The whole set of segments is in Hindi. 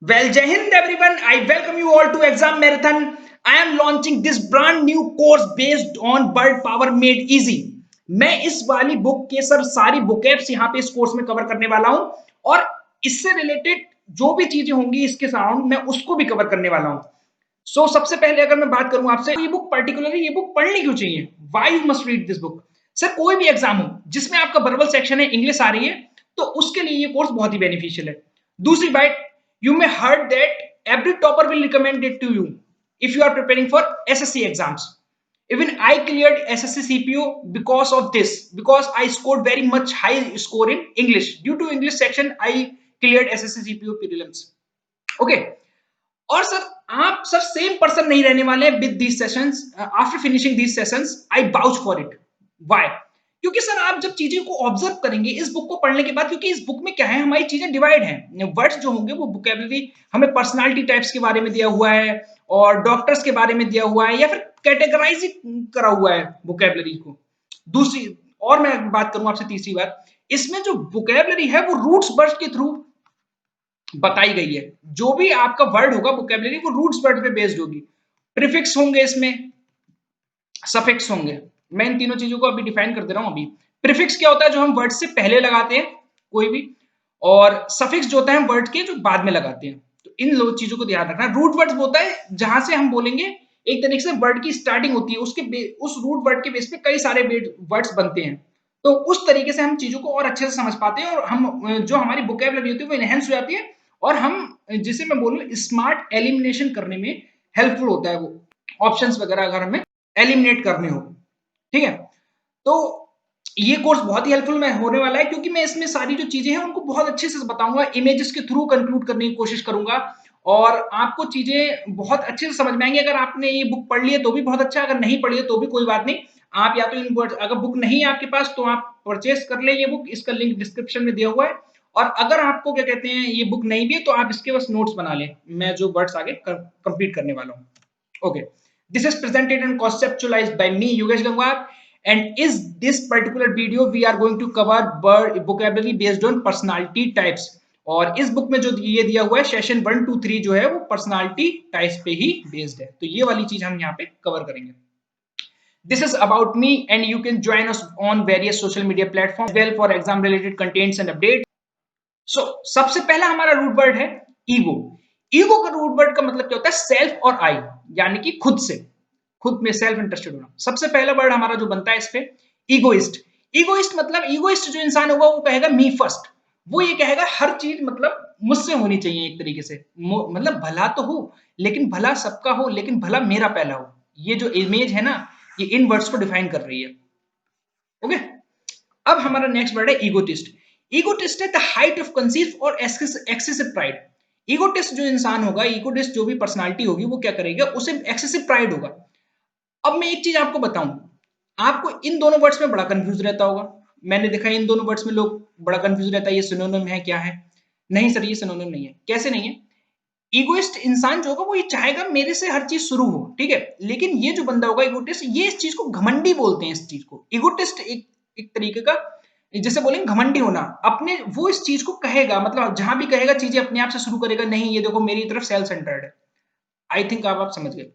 Well, Jai Hind everyone. I welcome you all to Exam Marathon. I am launching this brand new course based on Bird Power Made Easy. मैं इस वाली बुक के सर सारी बुकैप्स यहाँ पे इस कोर्स में कवर करने वाला हूँ और इससे रिलेटेड जो भी चीजें होंगी इसके सराउंड मैं उसको भी कवर करने वाला हूँ। सबसे पहले अगर मैं बात करूं आपसे, ये बुक पर्टिकुलरली ये बुक पढ़नी क्यों चाहिए, why you must read this book. Sir कोई भी एग्जाम हो जिसमें आपका वर्बल सेक्शन है, इंग्लिश आ रही है, तो उसके लिए ये कोर्स बहुत ही बेनिफिशियल है। दूसरी बात, you may heard that every topper will recommend it to you if you are preparing for SSC exams. Even I cleared SSC CPO because of this, because I scored very much high score in English. Due to English section, I cleared SSC CPO prelims. Okay. और सर आप सर सेम पर्सन नहीं रहने वाले with these sessions. After finishing these sessions I vouch for it. Why? क्योंकि सर आप जब चीजें को ऑब्जर्व करेंगे इस बुक को पढ़ने के बाद, क्योंकि इस बुक में क्या है, हमारी चीजें डिवाइड हैं, वर्ड्स जो होंगे वो वोकैबुलरी, हमें पर्सनालिटी टाइप्स के बारे में दिया हुआ है और डॉक्टर्स के बारे में दिया हुआ है या फिर कैटेगराइज करा हुआ है वोकैबुलरी को। दूसरी, और मैं बात करूं आपसे तीसरी बात, इसमें जो वोकैबुलरी है वो रूट्स वर्ड्स के थ्रू बताई गई है। जो भी आपका वर्ड होगा वोकैबुलरी वो रूट्स वर्ड पे बेस्ड होगी। प्रीफिक्स होंगे, इसमें सफिक्स होंगे। मैं इन तीनों चीजों को अभी डिफाइन कर दे रहा हूं। अभी प्रीफिक्स क्या होता है, जो हम वर्ड से पहले लगाते हैं कोई भी, और सफिक्स जो होता है हम वर्ड के जो बाद में लगाते हैं। तो इन लो चीजों को ध्यान रखना। रूट वर्ड्स होता है जहां से हम बोलेंगे, एक तरीके से वर्ड की स्टार्टिंग होती है, उसके उस रूट वर्ड के बेस पे कई सारे वर्ड्स बनते हैं। तो उस तरीके से हम चीजों को और अच्छे से समझ पाते हैं और हम जो हमारी वोकैबुलरी होती है वो एनहेंस हो जाती है और हम, जिसे मैं बोलूं, स्मार्ट एलिमिनेशन करने में हेल्पफुल होता है वो, ऑप्शंस वगैरह अगर हमें एलिमिनेट करने हो। ठीक है, तो ये कोर्स बहुत ही हेल्पफुल में होने वाला है क्योंकि मैं इसमें सारी जो चीजें हैं उनको बहुत अच्छे से बताऊंगा, इमेजेस के थ्रू कंक्लूड करने की कोशिश करूंगा और आपको चीजें बहुत अच्छे से समझ में आएंगी। अगर आपने ये बुक पढ़ ली है तो भी बहुत अच्छा, अगर नहीं पढ़ी है तो भी कोई बात नहीं। आप या तो इन वर्ड, अगर बुक नहीं है आपके पास तो आप परचेस कर ले ये बुक, इसका लिंक डिस्क्रिप्शन में दिया हुआ है। और अगर आपको क्या कहते हैं ये बुक नहीं भी है तो आप इसके बस नोट्स बना लें, मैं जो वर्ड्स आगे कंप्लीट करने वाला हूँ। Okay, this is presented and conceptualized by me, Yogesh Gangwar, and is this particular video we are going to cover word vocabulary based on personality types। और इस बुक में जो ये दिया हुआ है सेशन 1 2 3 जो है वो पर्सनालिटी टाइप्स पे ही बेस्ड है, तो ये वाली चीज हम यहाँ पे कवर करेंगे। This is about me and you can join us on various social media platforms well for exam related contents and updates। सबसे पहला हमारा रूट वर्ड है ईगो। ईगो का रूट वर्ड का मतलब क्या होता है, सेल्फ और आई, यानी कि खुद से, खुद में सेल्फ इंटरेस्टेड होना। सबसे पहला वर्ड हमारा जो बनता है इस पे, ईगोइस्ट। ईगोइस्ट मतलब, ईगोइस्ट जो इंसान होगा वो कहेगा मी फर्स्ट। वो ये कहेगा हर चीज मतलब मुझसे होनी चाहिए, एक तरीके से मतलब भला तो हो, लेकिन भला सबका हो, लेकिन भला मेरा पहला हो। ये जो इमेज है ना, ये इन वर्ड्स को डिफाइन कर रही है। ओके, अब हमारा नेक्स्ट वर्ड है ईगोटिस्ट। ईगोटिस्ट है द हाइट ऑफ कंसीव और एक्सेसिव प्राइड। ईगोटिस्ट जो इंसान होगा, ईगोटिस्ट जो भी पर्सनालिटी होगी, वो क्या करेगा, उसे एक्सेसिव प्राइड होगा। अब मैं एक चीज आपको बताऊं, आपको इन दोनों वर्ड्स में बड़ा कंफ्यूज रहता होगा। मैंने देखा इन दोनों वर्ड्स में लोग बड़ा कंफ्यूज रहता है, ये सिनोनिम है क्या है। नहीं सर, ये सिनोनिम नहीं है। कैसे नहीं है? ईगोइस्ट इंसान जो होगा वो ये चाहेगा मेरे से हर चीज शुरू हो, ठीक है, लेकिन ये जो बंदा होगा ईगोटिस्ट, ये इस चीज को घमंडी बोलते हैं। इस चीज को ईगोटिस्ट एक एक तरीके का, जैसे बोलेंगे घमंडी होना, अपने वो इस चीज को कहेगा, मतलब जहां भी कहेगा चीजें अपने आप से शुरू करेगा, नहीं ये देखो मेरी तरफ सेल्फ सेंटर्ड है। आई थिंक आप समझ गए।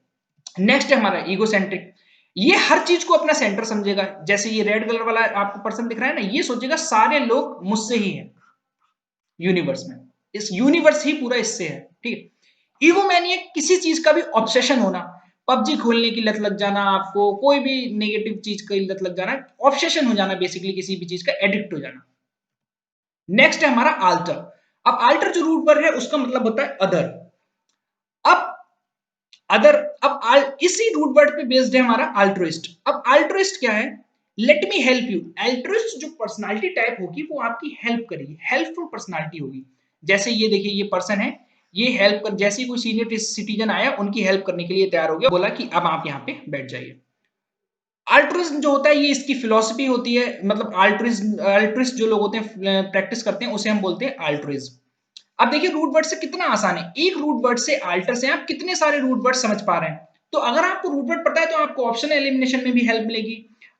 नेक्स्ट है हमारा ईगोसेंट्रिक। ये हर चीज को अपना सेंटर समझेगा। जैसे ये रेड कलर वाला आपको पर्सन दिख रहा है ना, ये सोचेगा सारे लोग मुझसे ही हैं यूनिवर्स में, इस यूनिवर्स ही पूरा इससे है, ठीक है। ईगोमैनियक, किसी चीज का भी ऑब्सेशन होना, पबजी खोलने की लत लग जाना, आपको कोई भी नेगेटिव चीज की लत लग जाना, ऑब्सेशन हो जाना, बेसिकली किसी भी चीज का एडिक्ट हो जाना। नेक्स्ट है हमारा आल्टर। अब आल्टर जो रूट वर्ड है उसका मतलब होता है अदर। अब अदर, इसी रूट वर्ड पे बेस्ड है हमारा अल्ट्रुइस्ट। अब अल्ट्रुइस्ट क्या है, let me help you. Altruist जो पर्सनालिटी टाइप होगी वो आपकी हेल्प करेगी, हेल्पफुल पर्सनालिटी होगी। जैसे ये देखिए, ये पर्सन है, ये हेल्प कर, जैसे कोई सीनियर सिटीजन आया उनकी हेल्प करने के लिए तैयार हो गया, बोला कि अब आप यहाँ पे बैठ जाइए। अल्ट्रुइज्म जो होता है ये इसकी फिलॉसफी होती है, मतलब अल्ट्रुइस्ट जो लोग होते हैं प्रैक्टिस करते हैं उसे हम बोलते हैं अल्ट्रुइज्म। अब देखिए रूट वर्ड से कितना आसान है, एक रूट वर्ड से अल्टर से आप कितने सारे रूट वर्ड समझ पा रहे हैं। तो अगर आपको रूट वर्ड पता है तो आपको ऑप्शन एलिमिनेशन में भी हेल्प मिलेगी,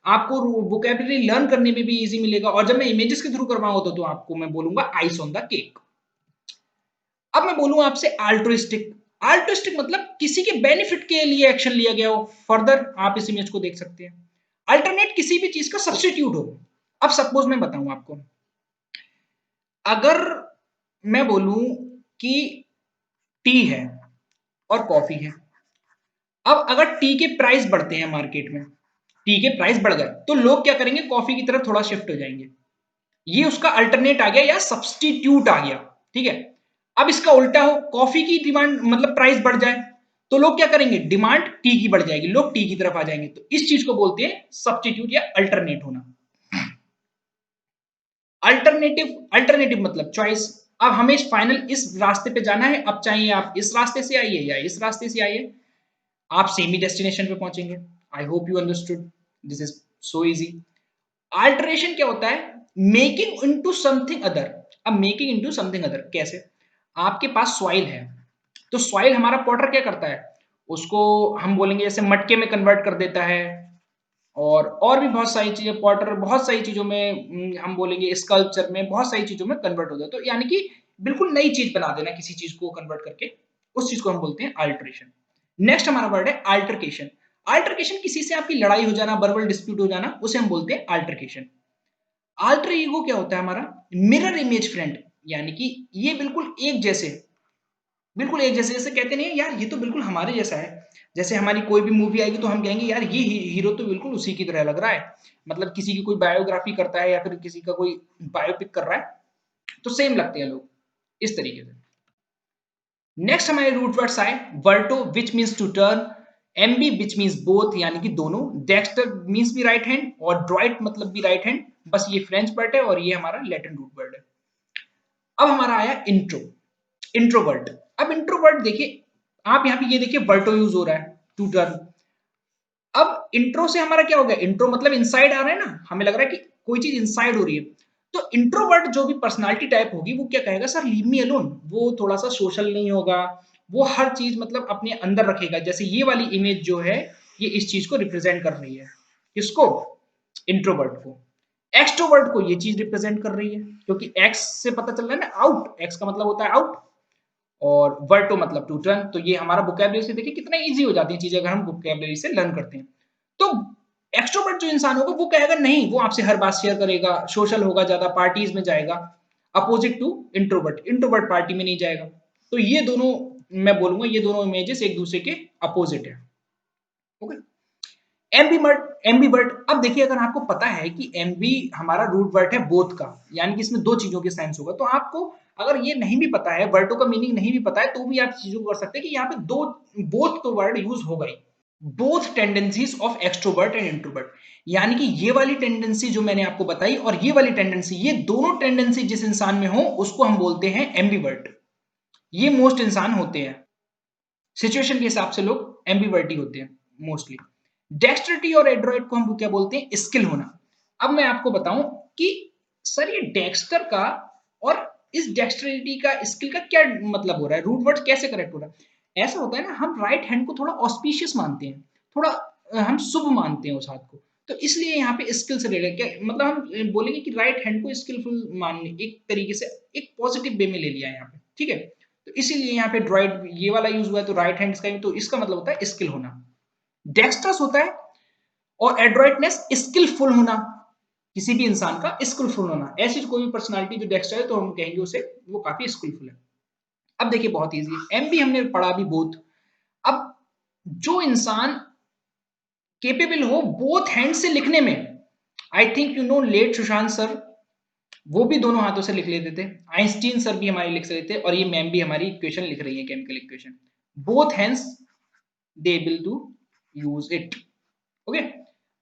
आपको वोकैबुलरी लर्न करने में भी इजी मिलेगा, और जब मैं इमेजेस के थ्रू करवाऊंगा तो आपको मैं बोलूंगा आइस ऑन द केक। अब मैं बोलूं आपसे अल्ट्रुइस्टिक। अल्ट्रुइस्टिक मतलब किसी के बेनिफिट के लिए एक्शन लिया गया हो। फर्दर आप इस इमेज को देख सकते हैं। अल्टरनेट किसी भी चीज का सब्स्टिट्यूट हो। अब सपोज मैं बताऊं आपको, अगर मैं बोलूं कि टी है और कॉफी है। अब अगर टी के प्राइस बढ़ते हैं मार्केट में, टी के प्राइस बढ़ गए, तो लोग क्या करेंगे, कॉफी की तरफ थोड़ा शिफ्ट हो जाएंगे। ये उसका अल्टरनेट आ गया या सब्स्टिट्यूट आ गया। ठीक है। अब इसका उल्टा हो, कॉफी की डिमांड मतलब प्राइस बढ़ जाए, तो लोग क्या करेंगे, डिमांड टी की बढ़ जाएगी, लोग टी की तरफ आ जाएंगे। तो इस चीज को बोलते हैं सब्स्टिट्यूट या अल्टरनेट होना। अल्टरनेटिव, अल्टरनेटिव मतलब चॉइस। अब हमें फाइनल इस रास्ते पे जाना है, अब चाहिए आप इस रास्ते से आइए या इस रास्ते से आइए, आप सेम ही डेस्टिनेशन पे पहुंचेंगे। I hope you understood, this is so easy. Alteration क्या होता है, मेकिंग इनटू समथिंग अदर। अब मेकिंग इनटू समथिंग अदर कैसे, आपके पास सॉइल है, तो सॉइल हमारा पॉटर क्या करता है, उसको हम बोलेंगे जैसे मटके में कन्वर्ट कर देता है। और भी बहुत सारी चीजें, पॉटर बहुत सारी चीजों में हम बोलेंगे स्कल्पचर में बहुत सारी चीजों में कन्वर्ट हो जाता है। तो यानी कि बिल्कुल नई चीज बना देना किसी चीज को कन्वर्ट करके, उस चीज को हम बोलते हैं अल्टरेशन। नेक्स्ट हमारा वर्ड है अल्टरकेशन। अल्टरकेशन किसी से आपकी लड़ाई हो जाना, वर्बल डिस्प्यूट हो जाना, उसे हम बोलते हैं अल्टरकेशन। अल्टर ईगो क्या होता है हमारा, मिरर इमेज फ्रेंड, यानी कि ये बिल्कुल एक जैसे, बिल्कुल एक जैसे, जैसे कहते नहीं यार ये तो बिल्कुल हमारे जैसा है। जैसे हमारी कोई भी मूवी आएगी तो हम कहेंगे यार ये हीरो तो बिल्कुल उसी की तरह लग रहा है। मतलब किसी की कोई बायोग्राफी करता है या फिर किसी का कोई बायोपिक कर रहा है तो सेम लगते हैं लोग, इस तरीके से। नेक्स्ट हमारे रूट वर्ड्स आए, verto which means to turn, amb which means both यानी कि दोनों, डेक्स्टर मीन्स भी राइट हैंड और ड्रॉइट मतलब भी राइट हैंड। बस ये फ्रेंच वर्ड है और ये हमारा लैटिन रूट वर्ड है। अब हमारा आया इंट्रो, इंट्रोवर्ट। अब इंट्रोवर्ट देखिए, आप यहाँ पे ये देखिए वर्टो यूज हो रहा है, टू टर्न। अब इंट्रो से हमारा क्या हो गया, इंट्रो मतलब इनसाइड आ रहा है ना, हमें लग रहा है कि कोई चीज इनसाइड हो रही है। तो इंट्रोवर्ट जो भी पर्सनालिटी टाइप होगी वो क्या कहेगा, सर लीव मी अलोन। वो थोड़ा सा सोशल नहीं होगा, वो हर चीज मतलब अपने अंदर रखेगा। जैसे ये वाली इमेज जो है ये इस चीज को रिप्रेजेंट कर रही है, किसको, इंट्रोवर्ट को। एक्सट्रोवर्ट को ये चीज रिप्रेजेंट कर रही है, क्योंकि एक्स से पता चल रहा है ना, आउट, एक्स का मतलब होता है आउट, और वर्टो मतलब टू टर्न। तो ये हमारा वोकैबुलरी से देखिए कितना इजी हो जाती है चीजें अगर हम वोकैबुलरी से लर्न करते हैं। तो एक्सट्रोवर्ट जो इंसान होगा वो कहेगा नहीं, वो आपसे हर बात शेयर करेगा, सोशल होगा, ज्यादा पार्टीज में जाएगा। Opposite to introvert, introvert party में नहीं जाएगा। तो ये दोनों, मैं बोलूंगा ये दोनों इमेजेस एक दूसरे के अपोजिट है। ओके। Ambivert, ambivert. अब देखिए अगर आपको पता है कि एम्बी हमारा रूट वर्ड है बोथ का, यानी कि इसमें दो चीजों के सेंस होगा, तो आपको अगर ये नहीं भी पता है, वर्टो का मीनिंग नहीं भी पता है, तो भी आप चीजों को कर सकते हैं कि यहाँ पे दो, बोथ तो वर्ड यूज होगा ही। Both tendencies of extrovert and introvert, यानी कि ये वाली टेंडेंसी जो मैंने आपको बताई और ये वाली टेंडेंसी, ये दोनों टेंडेंसी जिस इंसान में हो उसको हम बोलते हैं एम्बीवर्ट। ये मोस्ट इंसान होते हैं, सिचुएशन के हिसाब से लोग एम्बीवर्टी होते हैं मोस्टली। डेक्स्ट्रिटी और एड्रॉइड को हम क्या बोलते हैं, स्किल होना। अब मैं आपको बताऊं कि सर ये डेक्स्टर का और इस डेक्स्ट्रिटी का स्किल का क्या मतलब हो रहा है, रूट वर्ड कैसे करेक्ट हो रहा है। ऐसा होता है ना, हम राइट हैंड को थोड़ा ऑस्पिशियस मानते हैं, थोड़ा हम शुभ मानते हैं उस हाथ को। तो इसलिए यहाँ पे स्किल से रिलेटेड क्या मतलब हम बोलेंगे कि राइट हैंड को स्किलफुल मानने, एक तरीके से एक पॉजिटिव वे में ले लिया है यहाँ पे। ठीक है। तो इसीलिए यहाँ पे ड्रॉइड ये वाला यूज हुआ है, तो राइट हैंड का, तो इसका मतलब होता है स्किल होना। डेक्स्ट्रस होता है, और एड्रॉइटनेस स्किलफुल होना, किसी भी इंसान का स्किलफुल होना। ऐसी कोई भी पर्सनालिटी जो डेक्स्टर है तो हम कहेंगे उसे वो काफी स्किलफुल है। अब देखिए बहुत इजी है, एम भी हमने पढ़ा भी बोथ। अब जो इंसान केपेबल हो बोथ हैंड से लिखने में, I think you know late Sushant sir, वो भी दोनों हाथों से लिख लेते थे। आइंस्टीन सर भी हमारे लिख सकते थे, और ये मैम भी हमारी इक्वेशन लिख रही है, chemical equation. Both hands they will to use it. Okay.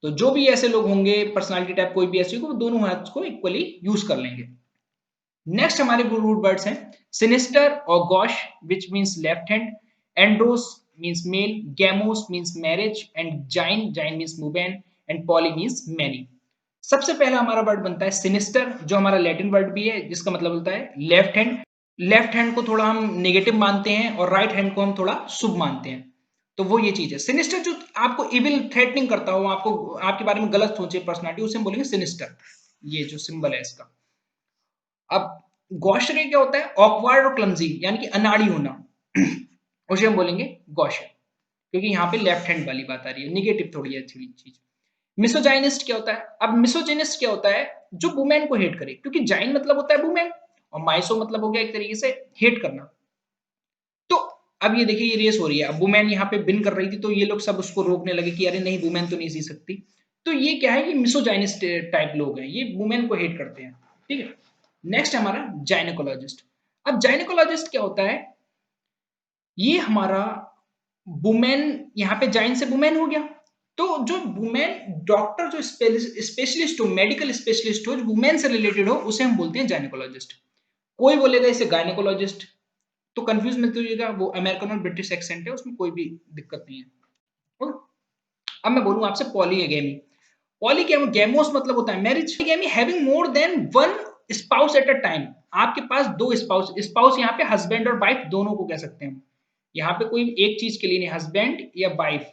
तो जो भी ऐसे लोग होंगे, पर्सनालिटी टाइप कोई भी ऐसी होगी, वो दोनों हाथ को इक्वली यूज कर लेंगे। नेक्स्ट हमारे रूट वर्ड्स हैं, सिनिस्टर और gauche which means left hand, andros means male, gamos means marriage, and gyne, gyne means movement, and poly means many. सबसे पहला हमारा वर्ड बनता है सिनिस्टर, जो हमारा लैटिन वर्ड भी है, जिसका मतलब होता है लेफ्ट हैंड। लेफ्ट हैंड को थोड़ा हम नेगेटिव मानते हैं और राइट हैंड को हम थोड़ा शुभ मानते हैं। तो वो ये चीज है सिनिस्टर, जो आपको इविल थ्रेटनिंग करता हो, आपको आपके बारे में गलत सोचे पर्सनालिटी, उसे हम बोलेंगे सिनिस्टर। ये जो सिंबल है इसका। अब गॉशरे क्या होता है? ऑकवर्ड और क्लमजी, यानी कि अनाड़ी होना। उसे हम बोलेंगे गॉशर, क्योंकि यहाँ पे लेफ्ट हैंड वाली बात आ रही है, निगेटिव थोड़ी अच्छी चीज। मिसोजाइनिस्ट क्या होता है? अब मिसोजिनिस्ट क्या होता है? जो वुमेन को हेट करे, क्योंकि जाइन मतलब होता है वुमेन और माइसो मतलब हो गया एक तरीके से हेट करना। तो अब ये देखिए, ये रेस हो रही है, अब वुमेन यहाँ पे बिन कर रही थी, तो ये लोग सब उसको रोकने लगे कि अरे नहीं, वुमेन तो नहीं सी सकती। तो ये क्या है, ये मिसोजाइनिस्ट टाइप लोग हैं, ये वुमेन को हेट करते हैं। ठीक है, नेक्स्ट हमारा जाइनेकोलॉजिस्ट। अब जाइनेकोलॉजिस्ट क्या होता है? ये हमारा वुमेन, यहाँ पे जाइन से वुमेन हो गया, तो जो वुमेन डॉक्टर, जो स्पेशलिस्ट हो, मेडिकल स्पेशलिस्ट हो, जो वुमेन से रिलेटेड हो, उसे हम बोलते हैं जाइनेकोलॉजिस्ट। कोई बोलेगा इसे गायनेकोलॉजिस्ट, तो कंफ्यूज मत होइएगा, वो अमेरिकन और ब्रिटिश एक्सेंट है, उसमें कोई भी दिक्कत नहीं है। और अब मैं बोलूं आपसे पॉलीगैमी। पॉलीगैमोस मतलब होता है marriage. Polygamy having more than one spouse at a time. आपके पास दो स्पाउस, स्पाउस यहाँ पे हस्बैंड और वाइफ दोनों को कह सकते हैं। यहाँ पे कोई एक चीज के लिए नहीं, हस्बैंड या वाइफ,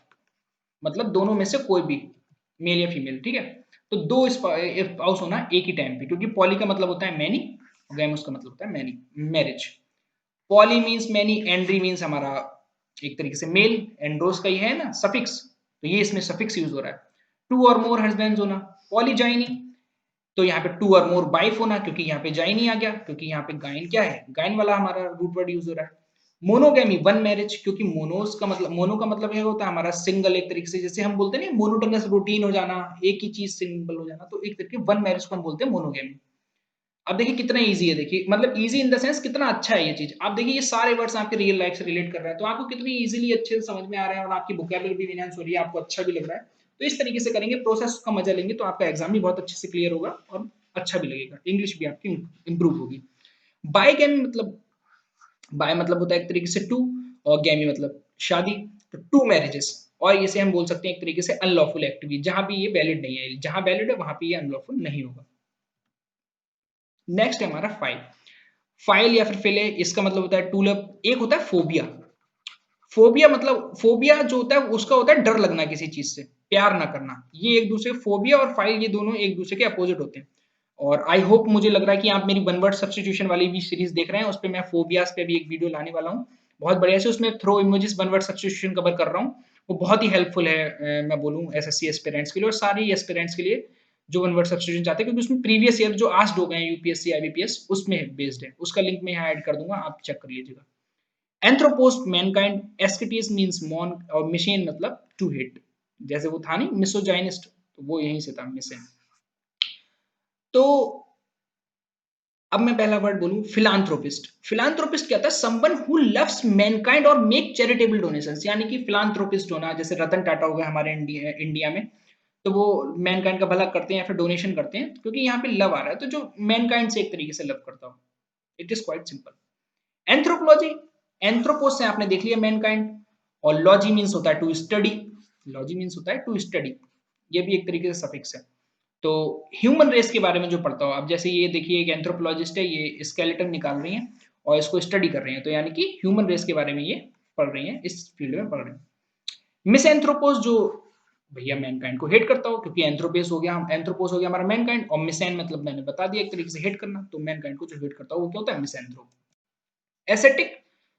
मतलब दोनों में से कोई भी, मेल या फीमेल। ठीक है, तो दो स्पाउस होना एक ही टाइम पे, क्योंकि पॉली का मतलब होता है मैनी, गैमोस का मतलब होता है many, marriage. Poly means many, andry means हमारा एक तरीके से मेल, एंड्रोस का ही है ना सफिक्स, तो ये इसमें सफिक्स यूज हो रहा है। टू और मोर हस्बैंड्स होना, पॉलीजाइनी। तो यहाँ पे टू और मोर वाइफ होना, क्योंकि यहाँ पे जाइन ही आ गया, क्योंकि यहाँ पे गाइन क्या है, गाइन वाला हमारा रूट वर्ड यूज हो रहा है। मोनोगैमी, वन मैरिज, क्योंकि मोनोस का मतलब, मोनो का मतलब है होता है हमारा सिंगल, एक तरीके से जैसे हम बोलते हैं ना मोनोटोनस रूटीन हो जाना, एक ही चीज सिंगल हो जाना, तो एक तरीके वन मैरिज को हम बोलते हैं मोनोगैमी। अब देखिए कितना इजी है, देखिए मतलब इजी इन द सेंस कितना अच्छा है ये चीज। आप देखिए ये सारे वर्ड्स आपके रियल लाइफ से रिलेट कर रहे हैं, तो आपको कितनी इजीली अच्छे से समझ में आ रहे हैं, और आपकी वोकैबुलरी भी एनहांस हो रही है, आपको अच्छा भी लग रहा है। तो इस तरीके से करेंगे, प्रोसेस का मजा लेंगे, तो आपका एग्जाम भी बहुत अच्छे से क्लियर होगा और अच्छा भी लगेगा, इंग्लिश भी आपकी इंप्रूव होगी। बाय गैमी मतलब, बाय मतलब होता है एक तरीके से टू, और गैमी मतलब शादी, तो टू मैरिजेस। और इसे हम बोल सकते हैं एक तरीके से अनलॉफुल एक्टिविटी, जहां भी ये वैलिड नहीं है, जहां वैलिड है वहां पे ये अनलॉफुल नहीं होगा। नेक्स्ट है हमारा फाइल। फाइल या फिर फिले, इसका मतलब होता है टूलअप। एक होता है फोबिया। फोबिया मतलब, फोबिया जो होता है उसका होता है डर लगना किसी चीज से, प्यार ना करना। ये एक दूसरे, फोबिया और फाइल ये दोनों एक दूसरे के अपोजिट होते हैं। और आई होप, मुझे लग रहा है कि आप मेरी वन वर्ड सब्स्टिट्यूशन वाली भी सीरीज देख रहे हैं, उस पर मैं फोबियाज पे भी एक वीडियो लाने वाला हूँ बहुत बढ़िया से, उसमें throw emojis one word substitution cover कर रहा हूँ। वो बहुत ही हेल्पफुल है, मैं बोलूँ एसएससी एस्पिरेंट्स के लिए और सारे एस्पिरेंट्स के लिए जो वन वर्ड सब्स्टिट्यूशन चाहते हैं, क्योंकि उसमें प्रीवियस ईयर जो आस्क्ड हो गए हैं यूपीएससी आईबीपीएस, उसमें बेस्ड है। उसका लिंक मैं यहाँ ऐड कर दूंगा, आप चेक कर लीजिएगा। एंथ्रोपोस मैनकाइंड, एस्केटीज मींस मॉन, और मिशेन मतलब टू हिट, जैसे वो था नहीं मिसोजाइनिस्ट, तो वो यहीं से था मिसेन। तो अब मैं पहला वर्ड बोलूं, फिलांथ्रोपिस्ट। फिलांथ्रोपिस्ट क्या था? समवन हु लव्स मैनकाइंड और मेक चैरिटेबल डोनेशंस, यानी कि फिलांथ्रोपिस्ट होना, जैसे रतन टाटा हो गए हमारे इंडिया में, तो वो मैनकाइंड का भला करते हैं या फिर डोनेशन करते हैं, क्योंकि यहाँ पे लव आ रहा है, तो जो मैनकाइंड से एक तरीके से लव करता हो। It is quite simple. Anthropology, anthropos से आपने देख लिया मैनकाइंड, और लॉजी मीन्स होता है टू स्टडी, लॉजी मीन्स होता है टू स्टडी, ये भी एक तरीके से सफिक्स है। तो ह्यूमन रेस के बारे में जो पढ़ता हो, अब जैसे ये देखिए एक एंथ्रोपोलॉजिस्ट है, ये स्केलेटन निकाल रही हैं और इसको स्टडी कर रही हैं, तो यानी कि ह्यूमन रेस के बारे में ये पढ़ रही हैं, इस फील्ड में पढ़ रही हैं। मिसएंथ्रोपोस जो भैया मैनकाइंड को हेट करता हो, क्योंकि एंथ्रोपोस हो गया, हम एंथ्रोपोस हो गया हमारा मैनकाइंड, और मिसैन मतलब मैंने बता दिया एक तरीके से हेट करना, तो मैनकाइंड को जो हेट करता हो वो क्या होता है, मिसएंथ्रोप। एसेटिक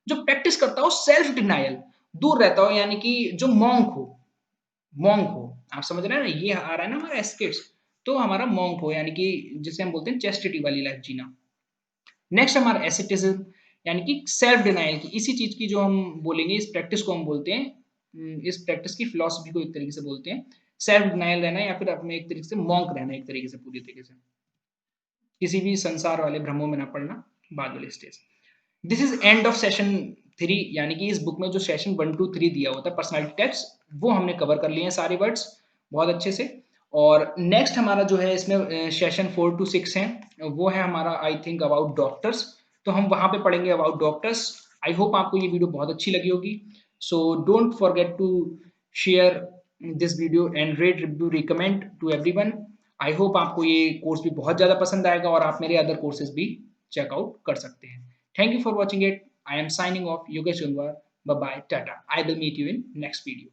जो प्रैक्टिस करता हो सेल्फ डिनायल, दूर रहता हो, यानी कि जो मॉन्क हो, मॉन्क हो, आप समझ रहे हैं ना, ये आ रहा है ना हमारा एस्केट्स, तो हमारा मॉन्क हो, यानी कि जिसे हम बोलते हैं चेस्टिटी वाली लाइफ जीना। नेक्स्ट हमारा एसेटिज्म, यानी कि सेल्फ डिनायल की, इसी चीज की जो हम बोलेंगे, इस प्रैक्टिस को हम बोलते हैं, इस प्रैक्टिस की फिलॉसफी को एक तरीके से बोलते हैं सेल्फ डिनायल रहना, या फिर अपने एक तरीके से मॉन्क रहना, एक तरीके से पूरी तरीके से किसी भी संसार वाले भ्रमों में ना पड़ना, बाद वाले stage. This is end of session 3, यानी कि इस बुक में जो सेशन 1 2 3 दिया होता है पर्सनालिटी टेस्ट, वो हमने कवर कर लिए हैं सारे वर्ड्स बहुत अच्छे से। और नेक्स्ट हमारा जो है इसमें सेशन 4 to 6 है, वो है हमारा आई थिंक अबाउट डॉक्टर्स, तो हम वहां पे पढ़ेंगे अबाउट डॉक्टर्स। आई होप आपको ये वीडियो बहुत अच्छी लगी होगी, so don't forget to share this video and rate review recommend to everyone. I hope आपको ये कोर्स भी बहुत ज़्यादा पसंद आएगा, और आप मेरे अदर कोर्सेज भी चेकआउट कर सकते हैं। Thank you for watching it. I am signing off. Yogesh Gangwar. Bye bye. Tata. I will meet you in next video.